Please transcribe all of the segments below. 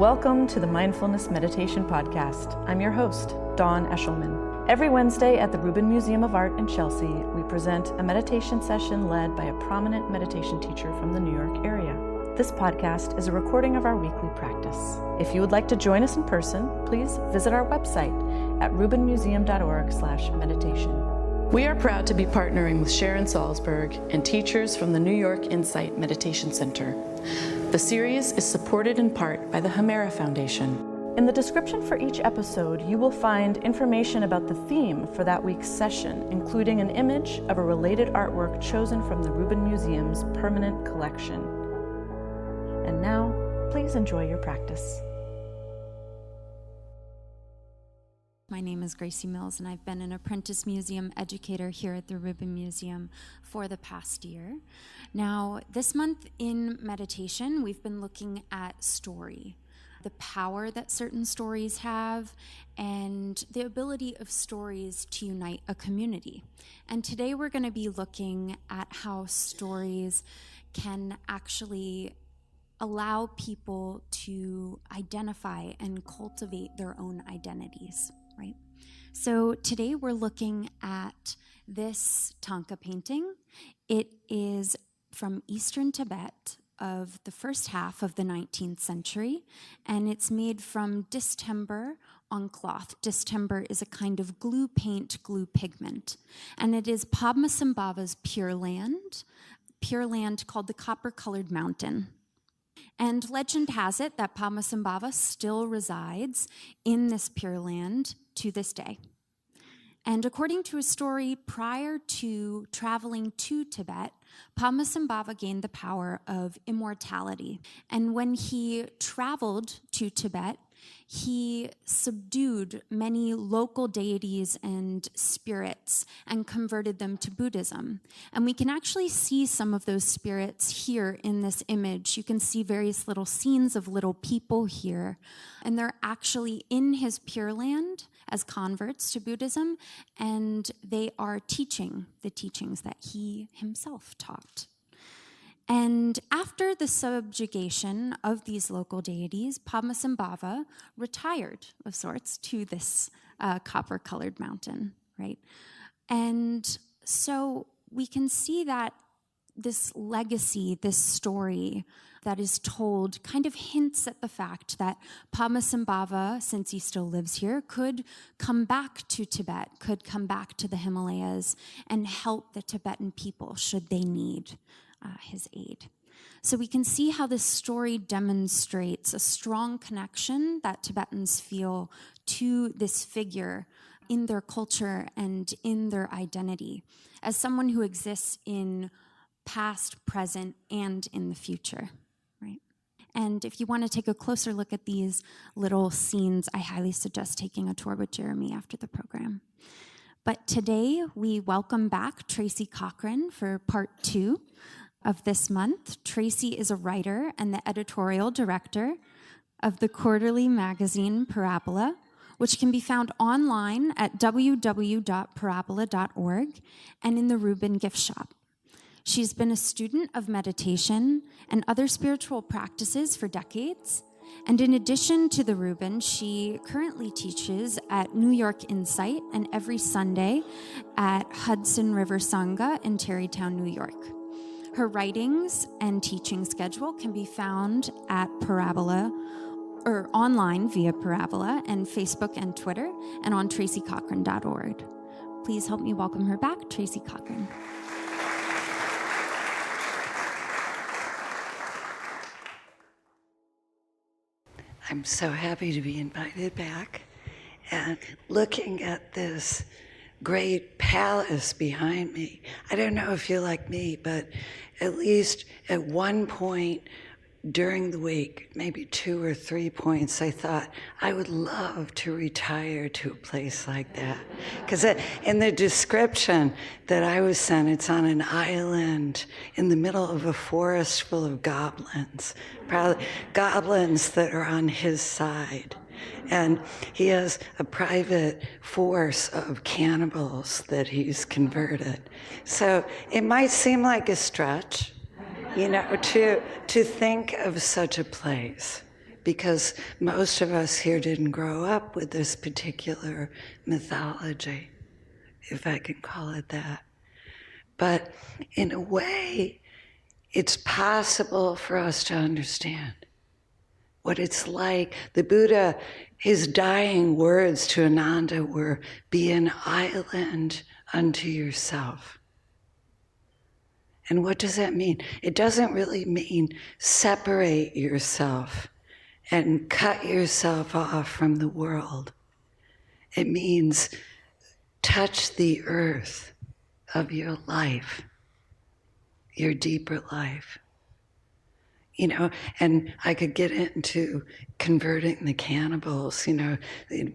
Welcome to the Mindfulness Meditation Podcast. I'm your host, Dawn Eshelman. Every Wednesday at the Rubin Museum of Art in Chelsea, we present a meditation session led by a prominent meditation teacher from the New York area. This podcast is a recording of our weekly practice. If you would like to join us in person, please visit our website at rubinmuseum.org/meditation. We are proud to be partnering with Sharon Salzberg and teachers from the New York Insight Meditation Center. The series is supported in part by the Hemera Foundation. In the description for each episode, you will find information about the theme for that week's session, including an image of a related artwork chosen from the Rubin Museum's permanent collection. And now, please enjoy your practice. My name is Gracie Mills, and I've been an apprentice museum educator here at the Rubin Museum for the past year. Now, this month in meditation, we've been looking at story, the power that certain stories have, and the ability of stories to unite a community. And today we're going to be looking at how stories can actually allow people to identify and cultivate their own identities. Right. So today we're looking at this Thangka painting. It is from Eastern Tibet of the first half of the 19th century, and it's made from distemper on cloth. Distemper is a kind of glue pigment, and it is Padmasambhava's Pure Land called the Copper-Colored Mountain. And legend has it that Padmasambhava still resides in this Pure Land to this day. And according to a story, prior to traveling to Tibet, Padmasambhava gained the power of immortality. And when he traveled to Tibet, he subdued many local deities and spirits and converted them to Buddhism. And we can actually see some of those spirits here in this image. You can see various little scenes of little people here. And they're actually in his Pure Land as converts to Buddhism, and they are teaching the teachings that he himself taught. And after the subjugation of these local deities, Padmasambhava retired, of sorts, to this copper-colored mountain, right? And so we can see that this legacy, this story that is told kind of hints at the fact that Padmasambhava, since he still lives here, could come back to Tibet, could come back to the Himalayas and help the Tibetan people should they need his aid. So we can see how this story demonstrates a strong connection that Tibetans feel to this figure in their culture and in their identity as someone who exists in past, present, and in the future, right? And if you want to take a closer look at these little scenes, I highly suggest taking a tour with Jeremy after the program. But today, we welcome back Tracy Cochran for part 2 of this month. Tracy is a writer and the editorial director of the quarterly magazine Parabola, which can be found online at www.parabola.org and in the Rubin gift shop. She's been a student of meditation and other spiritual practices for decades. And in addition to the Rubin, she currently teaches at New York Insight and every Sunday at Hudson River Sangha in Tarrytown, New York. Her writings and teaching schedule can be found at Parabola, or online via Parabola and Facebook and Twitter, and on tracycochran.org. Please help me welcome her back, Tracy Cochran. I'm so happy to be invited back, and looking at this great palace behind me. I don't know if you're like me, but at least at one point during the week, maybe 2 or 3 points, I thought I would love to retire to a place like that. Because in the description that I was sent, it's on an island in the middle of a forest full of goblins, probably goblins that are on his side. And he has a private force of cannibals that he's converted. So it might seem like a stretch, you know, to think of such a place. because most of us here didn't grow up with this particular mythology, if I can call it that. But in a way, it's possible for us to understand what it's like. The Buddha, his dying words to Ananda were, "Be an island unto yourself." And what does that mean? It doesn't really mean separate yourself and cut yourself off from the world. It means touch the earth of your life, your deeper life. You know, and I could get into converting the cannibals, you know,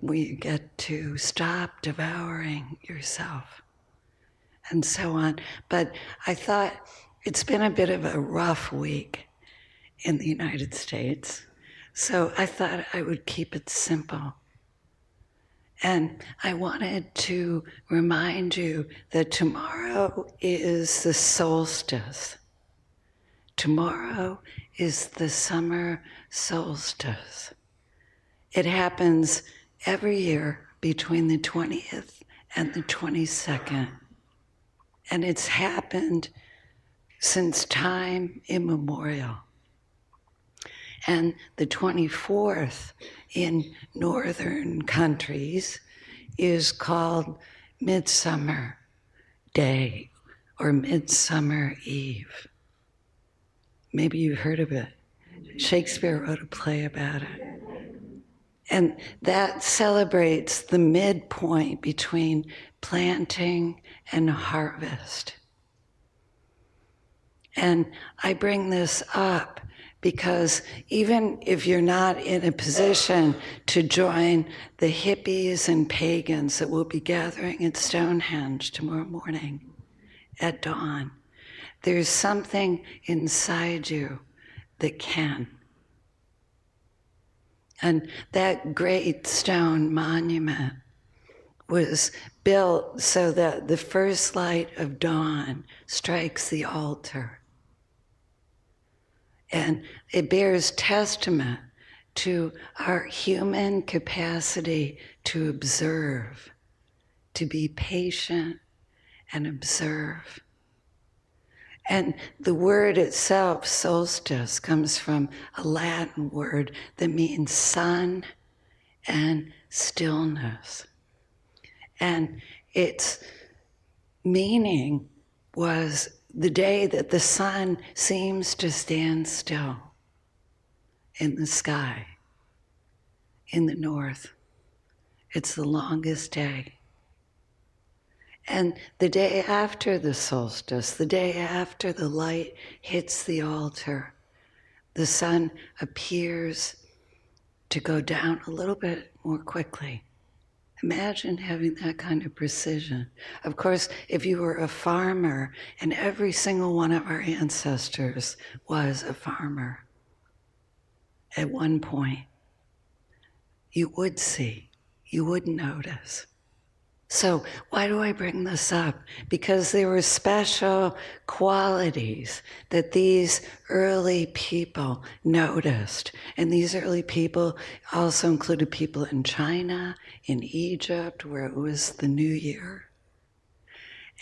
we get to stop devouring yourself and so on. But I thought it's been a bit of a rough week in the United States, so I thought I would keep it simple. And I wanted to remind you that tomorrow is the solstice. Tomorrow is the summer solstice. It happens every year between the 20th and the 22nd. And it's happened since time immemorial. And the 24th in northern countries is called Midsummer Day or Midsummer Eve. Maybe you've heard of it. Shakespeare wrote a play about it. And that celebrates the midpoint between planting and harvest. And I bring this up because even if you're not in a position to join the hippies and pagans that will be gathering at Stonehenge tomorrow morning at dawn, there's something inside you that can. And that great stone monument was built so that the first light of dawn strikes the altar. And it bears testament to our human capacity to observe, to be patient and observe. And the word itself, solstice, comes from a Latin word that means sun and stillness. And its meaning was the day that the sun seems to stand still in the sky, in the north. It's the longest day. And the day after the solstice, the day after the light hits the altar, the sun appears to go down a little bit more quickly. Imagine having that kind of precision. Of course, if you were a farmer, and every single one of our ancestors was a farmer at one point, you would see, you would notice. So why do I bring this up? Because there were special qualities that these early people noticed. And these early people also included people in China, in Egypt, where it was the New Year.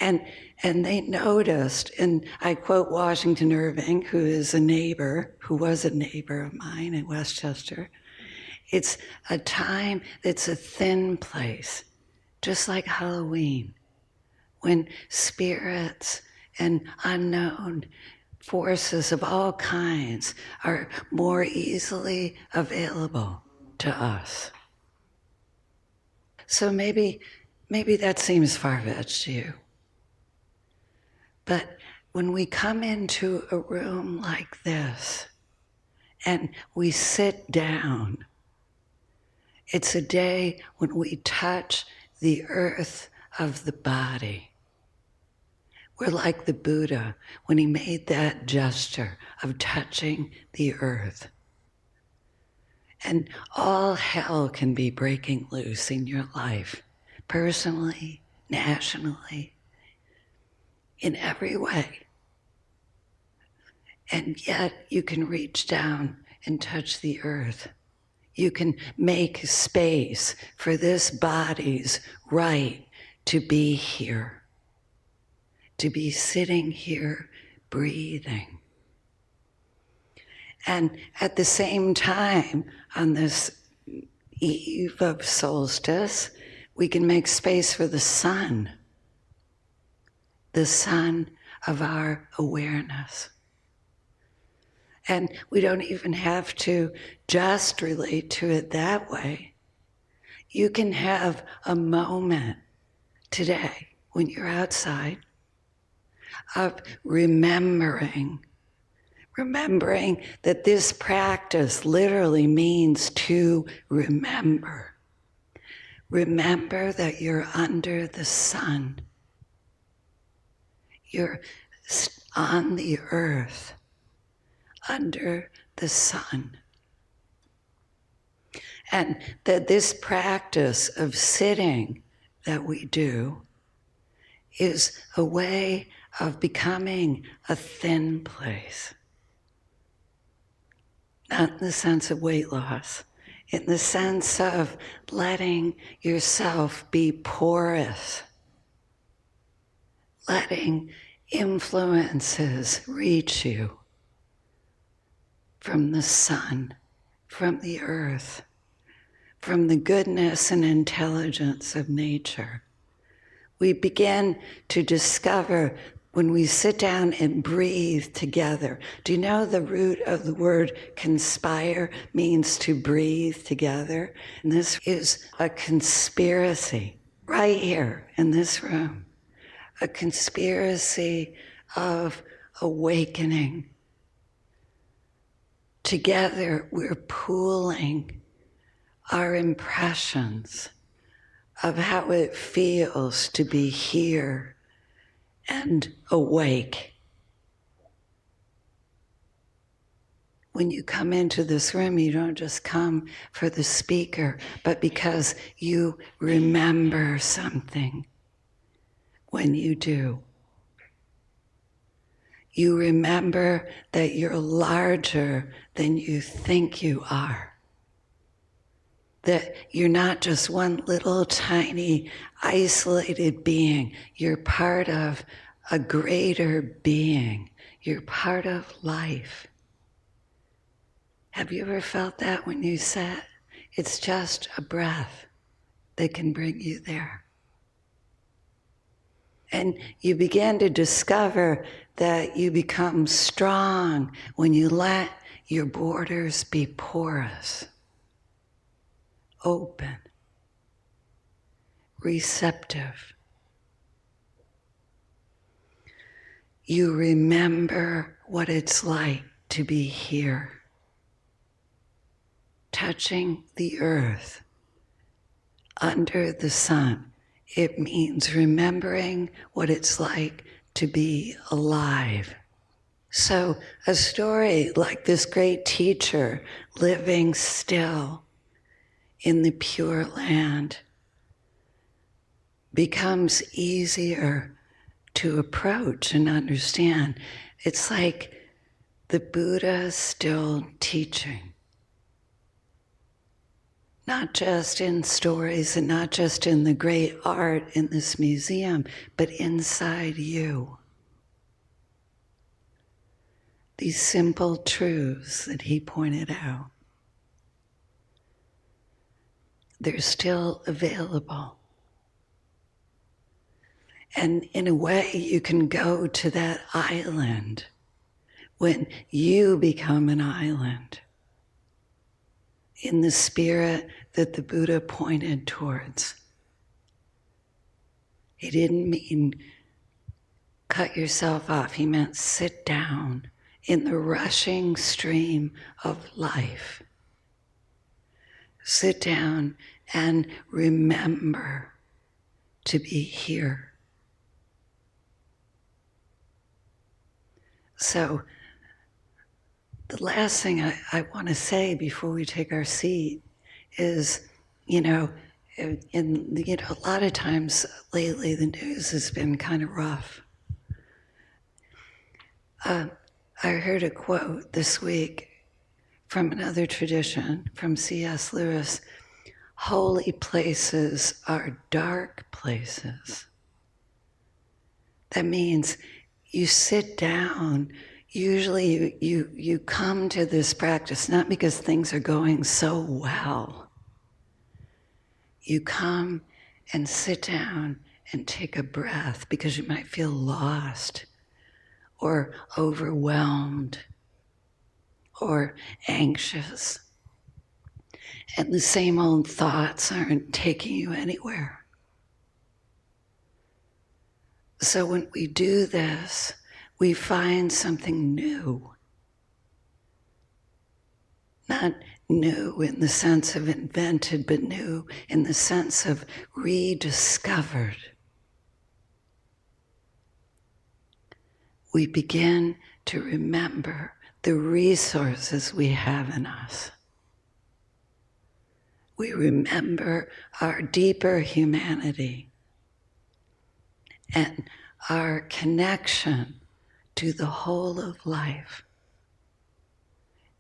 And they noticed, and I quote Washington Irving, who was a neighbor of mine in Westchester, it's a time that's a thin place. Just like Halloween, when spirits and unknown forces of all kinds are more easily available to us. So maybe that seems far-fetched to you. But when we come into a room like this and we sit down, it's a day when we touch the earth of the body. We're like the Buddha when he made that gesture of touching the earth. And all hell can be breaking loose in your life, personally, nationally, in every way. And yet you can reach down and touch the earth. You can make space for this body's right to be here, to be sitting here, breathing. And at the same time, on this eve of solstice, we can make space for the sun of our awareness. And we don't even have to just relate to it that way. You can have a moment today when you're outside of remembering that this practice literally means to remember. Remember that you're under the sun. You're on the earth, under the sun. And that this practice of sitting that we do is a way of becoming a thin place. Not in the sense of weight loss, in the sense of letting yourself be porous, letting influences reach you from the sun, from the earth, from the goodness and intelligence of nature. We begin to discover when we sit down and breathe together. Do you know the root of the word conspire means to breathe together? And this is a conspiracy right here in this room, a conspiracy of awakening. Together, we're pooling our impressions of how it feels to be here and awake. When you come into this room, you don't just come for the speaker, but because you remember something when you do. You remember that you're larger than you think you are. That you're not just one little tiny isolated being. You're part of a greater being. You're part of life. Have you ever felt that when you sat? It's just a breath that can bring you there. And you begin to discover that you become strong when you let your borders be porous, open, receptive. You remember what it's like to be here, touching the earth, under the sun. It means remembering what it's like to be alive. So a story like this great teacher living still in the Pure Land becomes easier to approach and understand. It's like the Buddha still teaching. Not just in stories and not just in the great art in this museum, but inside you. These simple truths that he pointed out, they're still available. And in a way, you can go to that island when you become an island in the spirit that the Buddha pointed towards. He didn't mean cut yourself off. He meant sit down in the rushing stream of life. Sit down and remember to be here. So, the last thing I want to say before we take our seat is, a lot of times lately the news has been kind of rough. I heard a quote this week from another tradition, from C.S. Lewis, holy places are dark places. That means you sit down. Usually you come to this practice not because things are going so well. You come and sit down and take a breath because you might feel lost or overwhelmed or anxious. And the same old thoughts aren't taking you anywhere. So when we do this, we find something new. Not new in the sense of invented, but new in the sense of rediscovered. We begin to remember the resources we have in us. We remember our deeper humanity and our connection to the whole of life.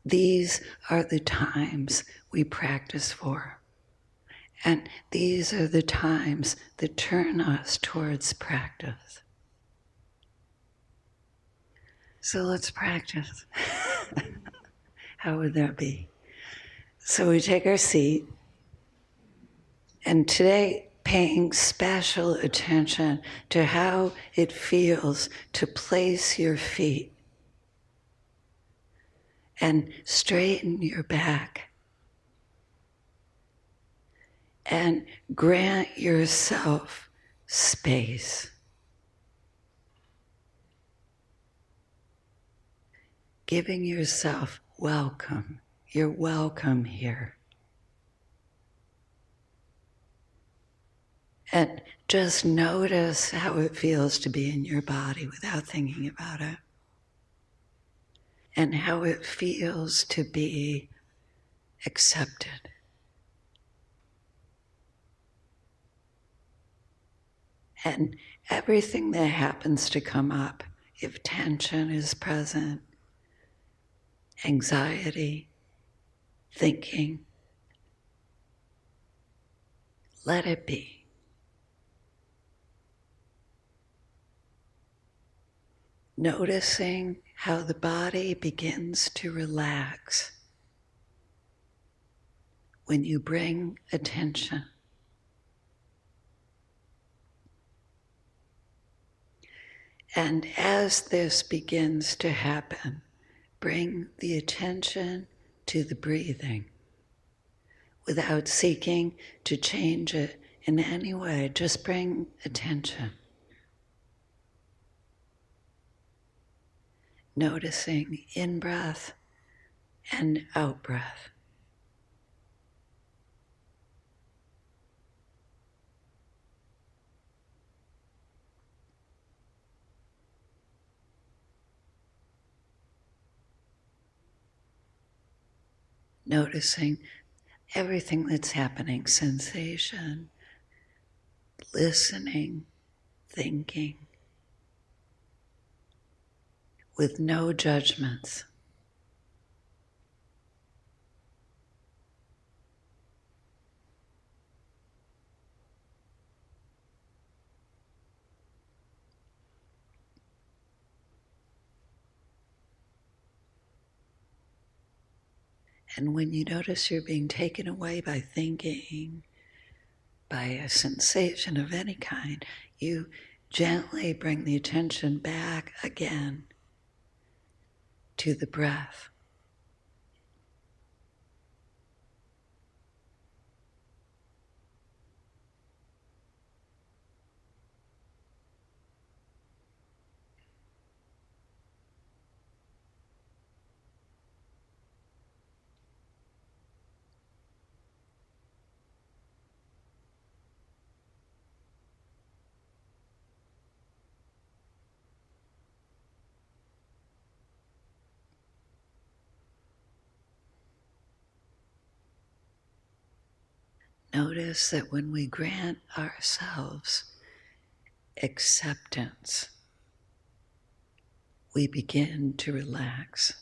These are the times we practice for. And these are the times that turn us towards practice. So let's practice. How would that be? So we take our seat, and today paying special attention to how it feels to place your feet and straighten your back and grant yourself space. Giving yourself welcome. You're welcome here. And just notice how it feels to be in your body without thinking about it. And how it feels to be accepted. And everything that happens to come up, if tension is present, anxiety, thinking, let it be. Noticing how the body begins to relax when you bring attention. And as this begins to happen, bring the attention to the breathing without seeking to change it in any way. Just bring attention. Noticing in-breath and out-breath. Noticing everything that's happening, sensation, listening, thinking, with no judgments. And when you notice you're being taken away by thinking, by a sensation of any kind, you gently bring the attention back again to the breath. Notice that when we grant ourselves acceptance, we begin to relax.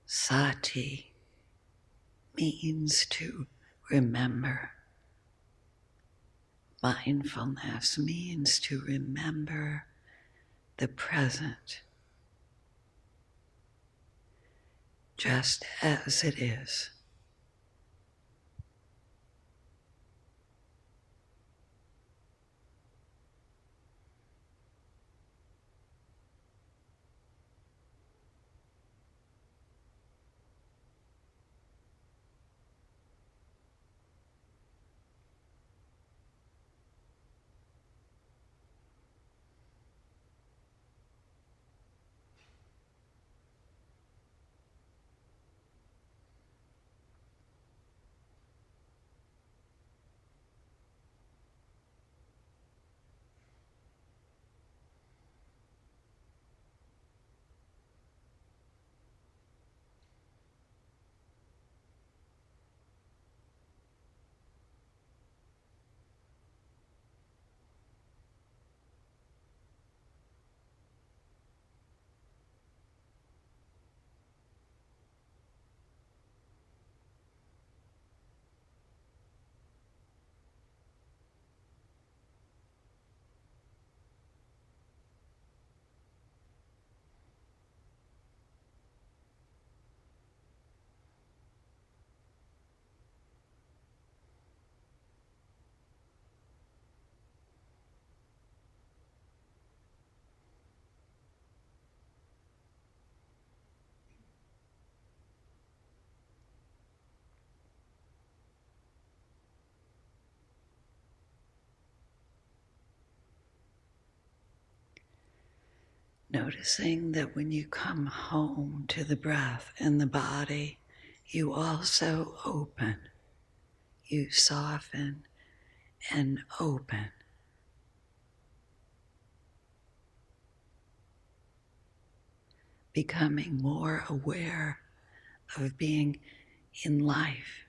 Sati means to remember. Mindfulness means to remember the present just as it is. Noticing that when you come home to the breath and the body, you also open, you soften and open. Becoming more aware of being in life.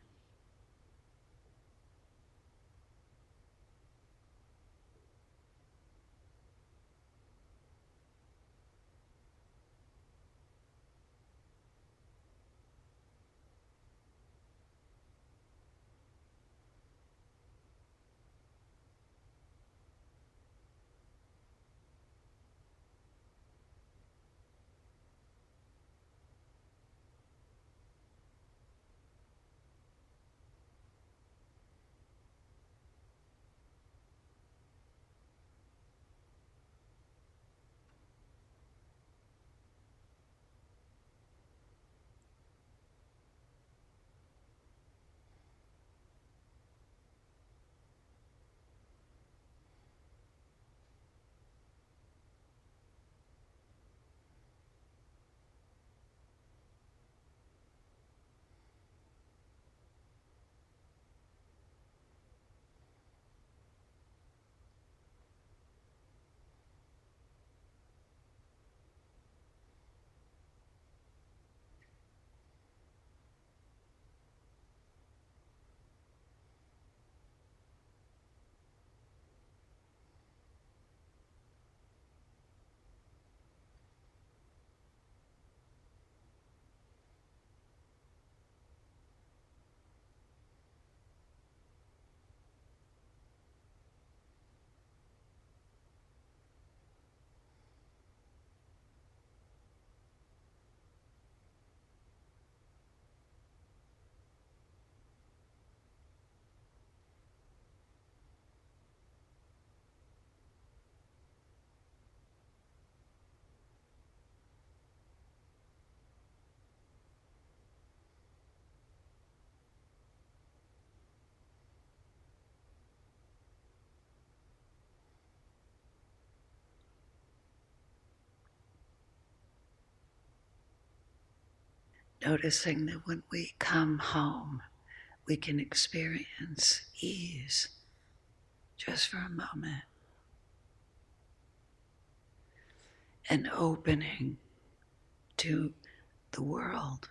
Noticing that when we come home, we can experience ease just for a moment. An opening to the world.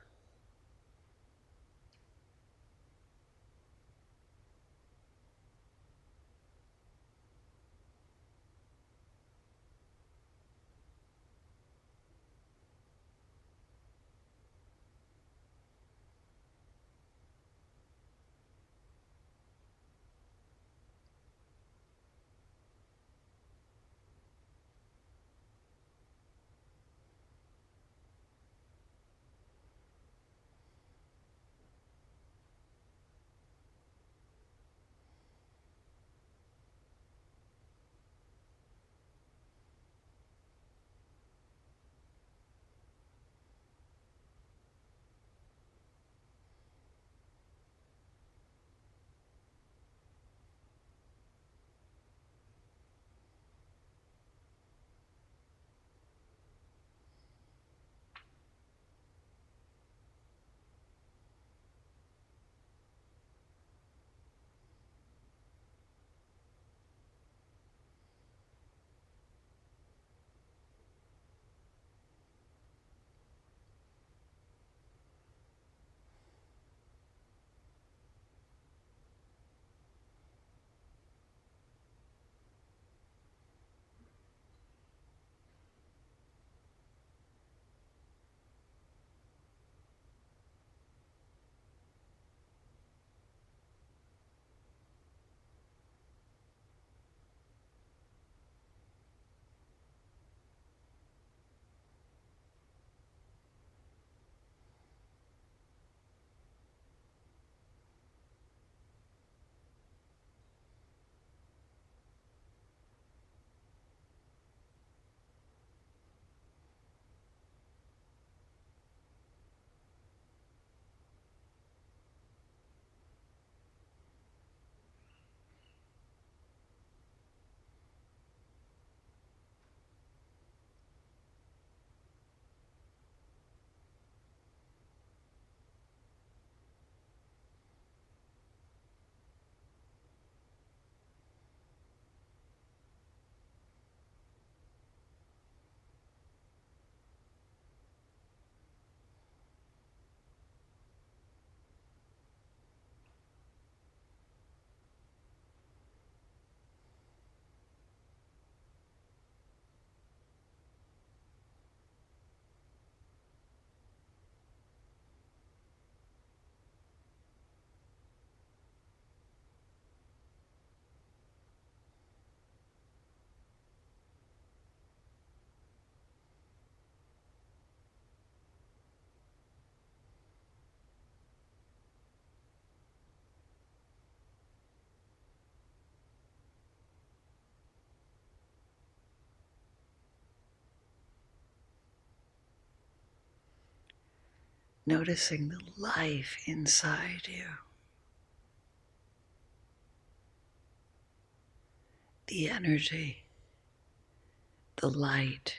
noticing the life inside you, the energy, the light.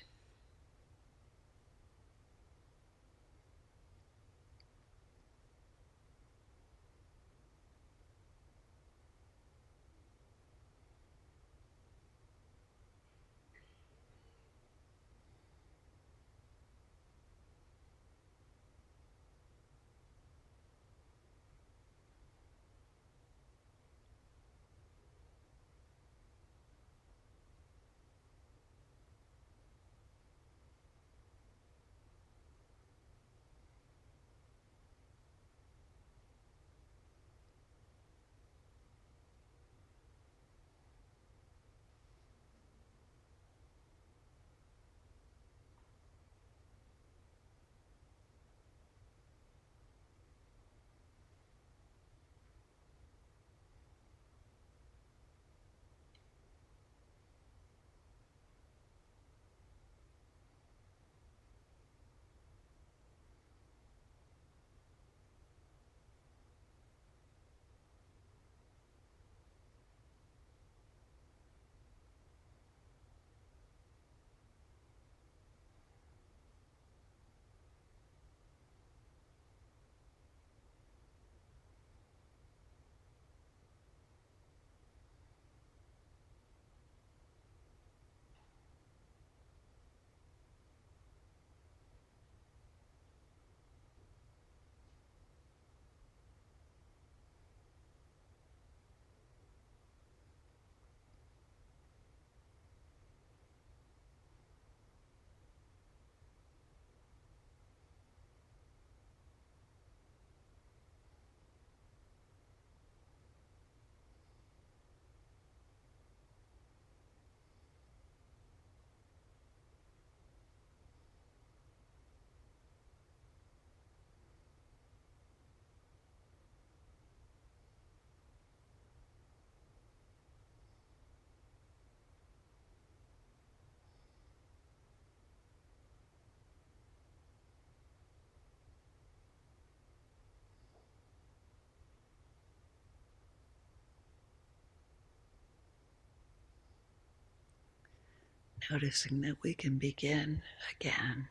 Noticing that we can begin again.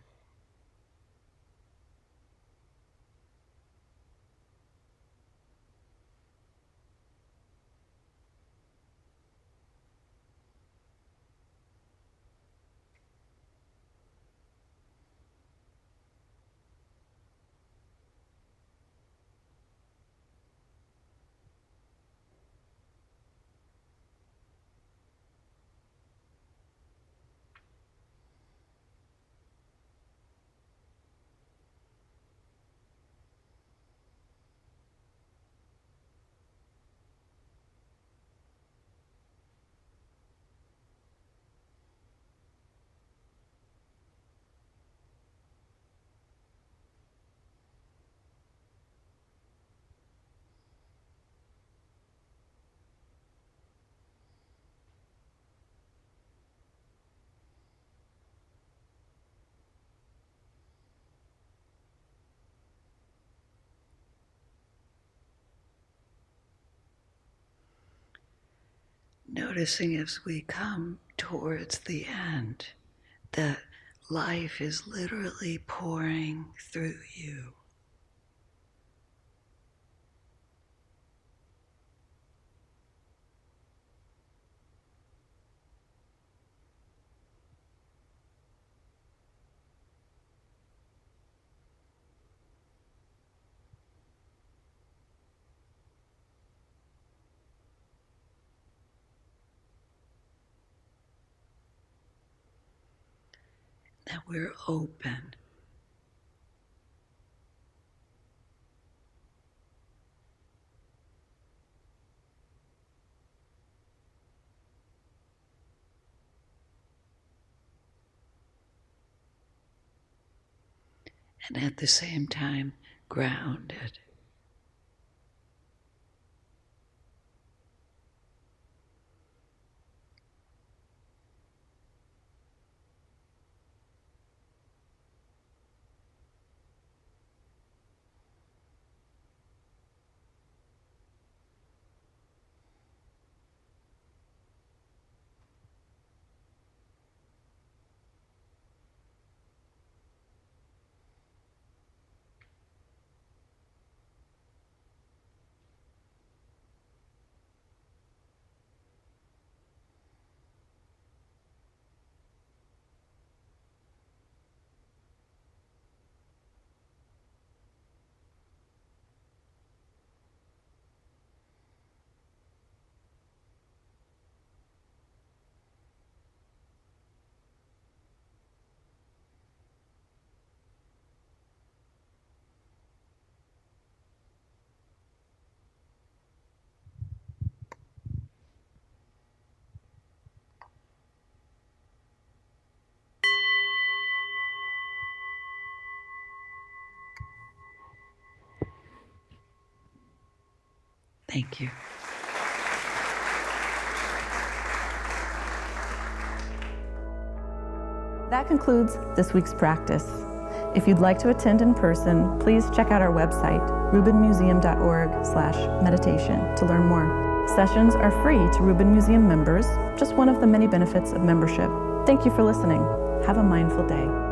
Noticing as we come towards the end that life is literally pouring through you. That we're open. And at the same time, grounded. Thank you. That concludes this week's practice. If you'd like to attend in person, please check out our website, rubinmuseum.org/meditation, to learn more. Sessions are free to Rubin Museum members, just one of the many benefits of membership. Thank you for listening. Have a mindful day.